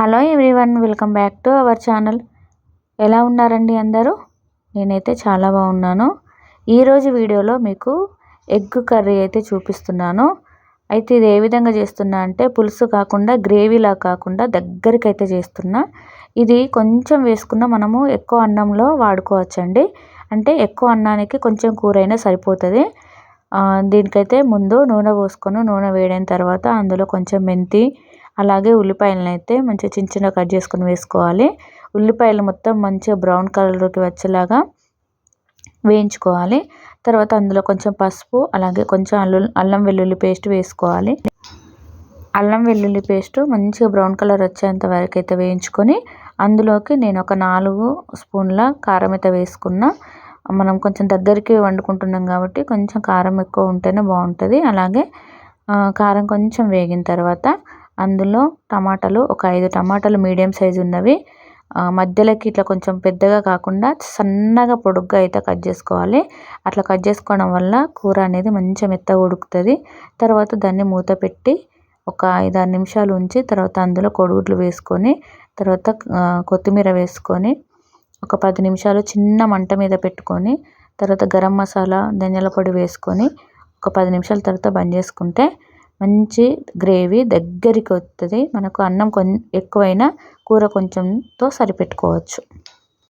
Hello everyone, welcome back to our channel. ఎలా ఉన్నారండి అందరూ? నేనైతే చాలా బాగున్నాను. ఈరోజు వీడియోలో మీకు ఎగ్ కర్రీ అయితే చూపిస్తున్నాను. అయితే ఇది ఏ విధంగా చేస్తున్నా అంటే పులుసు కాకుండా గ్రేవీలా కాకుండా దగ్గరికి అయితే చేస్తున్నా. ఇది కొంచెం వేసుకున్న మనము ఎక్కువ అన్నంలో వాడుకోవచ్చండి. అంటే ఎక్కువ అన్నానికి కొంచెం కూర అయినా సరిపోతుంది. దీనికైతే ముందు నూనె పోసుకొని నూనె వేడైన తర్వాత అందులో కొంచెం మెంతి అలాగే ఉల్లిపాయలను అయితే మంచిగా చిన్న చిన్నగా కట్ చేసుకొని వేసుకోవాలి. ఉల్లిపాయలు మొత్తం మంచిగా బ్రౌన్ కలర్లోకి వచ్చేలాగా వేయించుకోవాలి. తర్వాత అందులో కొంచెం పసుపు అలాగే కొంచెం అల్లం వెల్లుల్లి పేస్ట్ వేసుకోవాలి. అల్లం వెల్లుల్లి పేస్ట్ మంచిగా బ్రౌన్ కలర్ వచ్చేంత వరకు అయితే వేయించుకొని అందులోకి నేను ఒక 4 స్పూన్ల కారం అయితే వేసుకున్నా. మనం కొంచెం దగ్గరికి వండుకుంటున్నాం కాబట్టి కొంచెం కారం ఎక్కువ ఉంటేనే బాగుంటుంది. అలాగే కారం కొంచెం వేగిన తర్వాత అందులో టమాటాలు ఒక 5 టమాటాలు మీడియం సైజు ఉన్నవి మధ్యలోకి ఇట్లా కొంచెం పెద్దగా కాకుండా సన్నగా పొడుగ్గా అయితే కట్ చేసుకోవాలి. అట్లా కట్ చేసుకోవడం వల్ల కూర అనేది మంచిగా మెత్తగా ఉడుకుతుంది. తర్వాత దాన్ని మూత పెట్టి ఒక 5-6 నిమిషాలు ఉంచి తర్వాత అందులో కోడిగుడ్లు వేసుకొని తర్వాత కొత్తిమీర వేసుకొని ఒక 10 నిమిషాలు చిన్న మంట మీద పెట్టుకొని తర్వాత గరం మసాలా ధనియాల పొడి వేసుకొని ఒక 10 నిమిషాల తర్వాత బంద్ చేసుకుంటే మంచి గ్రేవీ దగ్గరికి వస్తుంది. మనకు అన్నం ఎక్కువైనా కూర కొంచెంతో సరిపెట్టుకోవచ్చు.